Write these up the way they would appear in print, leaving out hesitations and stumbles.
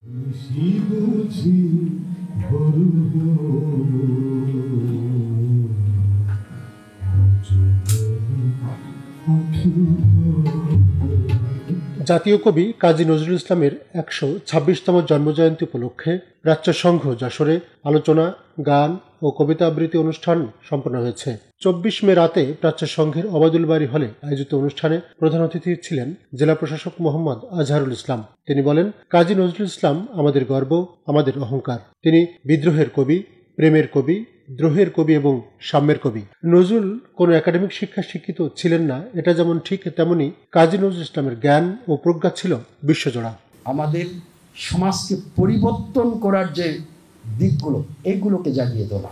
জাতীয় কবি কাজী নজরুল ইসলামের ১২৬তম জন্মজয়ন্তী উপলক্ষে প্রাচ্য সংঘ যশোরে আলোচনা, গান ও কবিতা আবৃত্তি অনুষ্ঠান সম্পন্ন হয়েছে। ২৪ মে রাতে প্রাচ্য সংঘের অবাদুল বাড়ি হলে আয়োজিত অনুষ্ঠানে প্রধান অতিথি ছিলেন জেলা প্রশাসক মোহাম্মদ আজহারুল ইসলাম। তিনি বলেন, কাজী নজরুল ইসলাম আমাদের গর্ব, আমাদের অহংকার। তিনি বিদ্রোহের কবি, প্রেমের কবি, দ্রোহের কবি এবং সাম্যের কবি। নজরুল কোনো একাডেমিক শিক্ষা শিক্ষিত ছিলেন না, এটা যেমন ঠিক তেমনি কাজী নজরুল ইসলামের জ্ঞান ও প্রজ্ঞা ছিল বিশ্বজোড়া। আমাদের সমাজকে পরিবর্তন করার যে দিকগুলো, এগুলোকে জাগিয়ে তোলা।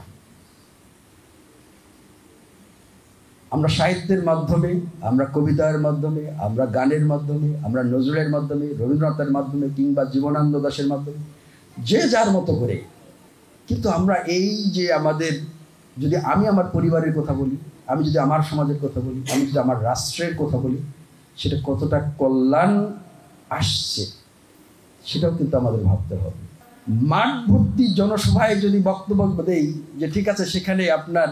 আমরা সাহিত্যের মাধ্যমে, আমরা কবিতার মাধ্যমে, আমরা গানের মাধ্যমে, আমরা নজরুলের মাধ্যমে, রবীন্দ্রনাথের মাধ্যমে কিংবা জীবনানন্দ দাশের মাধ্যমে, যে যার মতো করে, কিন্তু আমরা এই যে আমাদের, যদি আমি আমার পরিবারের কথা বলি, আমি যদি আমার সমাজের কথা বলি, আমি যদি আমার রাষ্ট্রের কথা বলি, সেটা কতটা কল্যাণ আসছে সেটাও কিন্তু আমাদের ভাবতে হবে। মাঠ ভর্তি জনসভায় যদি বক্তব্য দেই যে ঠিক আছে, সেখানে আপনার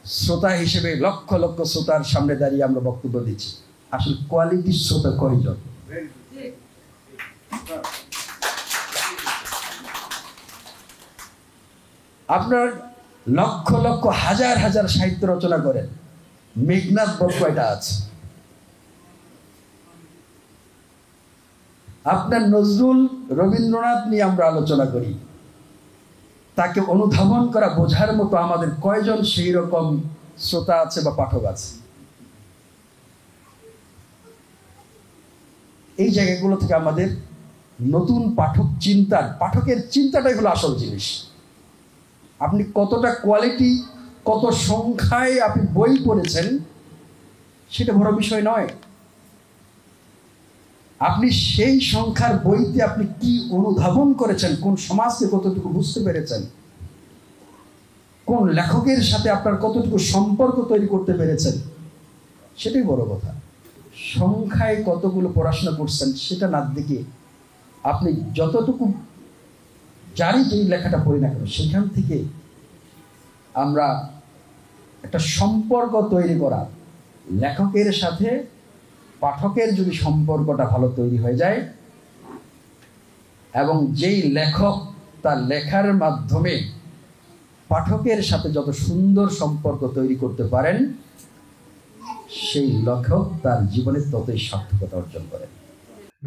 শ্রোতা হিসেবে লক্ষ লক্ষ শ্রোতার সামনে দাঁড়িয়ে আমরা বক্তব্য দিচ্ছি, আসলে কোয়ালিটির শ্রোতা কয়জন? আপনার লক্ষ লক্ষ হাজার হাজার সাহিত্য রচনা করেন, মেঘনাদ বধ কয়টা আছে? আপনার নজরুল, রবীন্দ্রনাথ নিয়ে আমরা আলোচনা করি, তাকে অনুধাবন করা, বোঝার মতো আমাদের কয়জন সেই রকম শ্রোতা আছে বা পাঠক আছে? এই জায়গাগুলো থেকে আমাদের নতুন পাঠকের চিন্তাটাই হলো আসল জিনিস। আপনি কতটা কোয়ালিটি, কত সংখ্যায় আপনি বই পড়েছেন সেটা বড় বিষয় নয়। আপনি সেই সংখ্যার বইতে আপনি কি অনুধাবন করেছেন, কোন সমাজকে কতটুকু বুঝতে পেরেছেন, কোন লেখকের সাথে আপনার কতটুকু সম্পর্ক তৈরি করতে পেরেছেন, সেটাই বড় কথা। সংখ্যায় কতগুলো পড়াশোনা করছেন সেটা না দেখে আপনি যতটুকু জানি যে লেখাটা পড়ি না কেন, সেখান থেকে আমরা একটা সম্পর্ক তৈরি করা, লেখকের সাথে পাঠকের যদি সম্পর্কটা ভালো তৈরি হয়ে যায় এবং যেই লেখক তার লেখার মাধ্যমে পাঠকের সাথে যত সুন্দর সম্পর্ক তৈরি করতে পারেন, সেই লেখক তার জীবনে ততই সার্থকতা অর্জন করেন।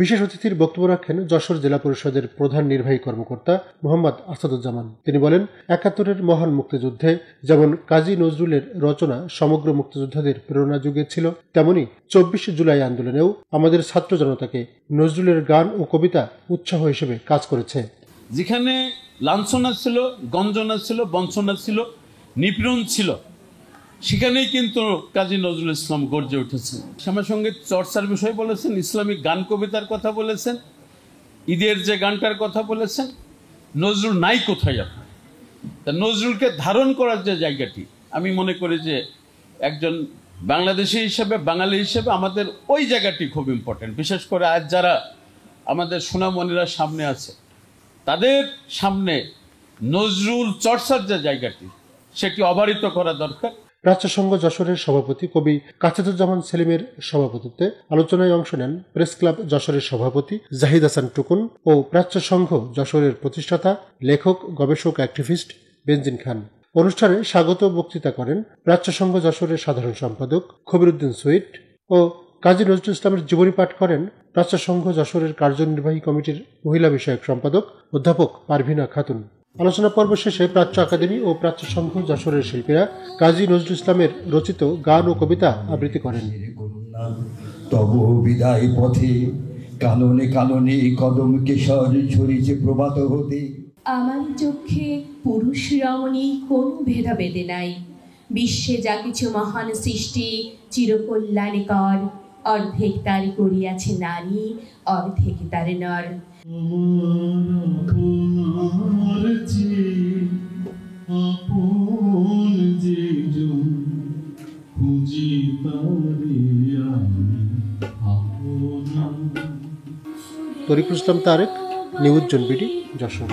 বিশেষ অতিথির বক্তব্য রাখেন যশোর জেলা পরিষদের প্রধান নির্বাহী কর্মকর্তা মোহাম্মদ আসাদুজ্জামান। তিনি বলেন, ৭১-এর মহান মুক্তিযুদ্ধে যেমন কাজী নজরুলের রচনা সমগ্র মুক্তিযোদ্ধাদের প্রেরণা জুগিয়েছিল, তেমনি ২৪ জুলাই আন্দোলনেও আমাদের ছাত্র জনতাকে নজরুলের গান ও কবিতা উৎসাহ হিসেবে কাজ করেছে। যেখানে লাঞ্ছনা ছিল, গঞ্জনা ছিল, বঞ্চনা ছিল, নিপীড়ন ছিল, সেখানেই কিন্তু কাজী নজরুল ইসলাম গর্জে উঠেছেন। শ্যামাসঙ্গীত চর্চার বিষয় বলেছেন, ইসলামিক গান কবিতার কথা বলেছেন, ঈদের যে গানটার কথা বলেছেন। নজরুল নাই কোথায় আপনার? তা নজরুলকে ধারণ করার যে জায়গাটি, আমি মনে করি যে একজন বাংলাদেশি হিসেবে, বাঙালি হিসেবে আমাদের ওই জায়গাটি খুব ইম্পর্টেন্ট। বিশেষ করে আজ যারা আমাদের সোনামণিরা সামনে আছে, তাদের সামনে নজরুল চর্চার যে জায়গাটি, সেটি অবারিত করা দরকার। প্রাচ্য সংঘ যশোরের সভাপতি কবি কাছেদুজ্জামান সেলিমের সভাপতিত্বে আলোচনায় অংশ নেন প্রেস ক্লাব যশোরের সভাপতি জাহিদ হাসান টুকুন ও প্রাচ্য সংঘ যশোরের প্রতিষ্ঠাতা, লেখক, গবেষক, অ্যাক্টিভিস্ট বেনজিন খান। অনুষ্ঠানে স্বাগত বক্তৃতা করেন প্রাচ্য সংঘ যশোরের সাধারণ সম্পাদক খবিরউদ্দিন সুইট ও কাজী নজরুল ইসলামের জীবনী পাঠ করেন প্রাচ্য সংঘ যশোরের কার্যনির্বাহী কমিটির মহিলা বিষয়ক সম্পাদক অধ্যাপক পারভিনা খাতুন। আলোচনা পর্ব শেষে প্রাচ্য একাডেমি ও প্রাচ্য সংঘ যশোরের শিল্পীরা কাজী নজরুল ইসলামের রচিত গান ও কবিতা আবৃত্তি করেন। তব বিদায় পথে কাননে কাননে কদম কেশর ঝরিছে প্রভাত হতে। আমার চোখে পুরুষ রমণী কোনো ভেদাভেদে নাই, বিশ্বে যা কিছু মহান সৃষ্টি চিরকল্যাণকর, অর্ধেক তার করিয়াছে নারী, অর্ধেক তার নর। তরিকুল ইসলাম তারেক, নিউজ জন বিডি, যশোর।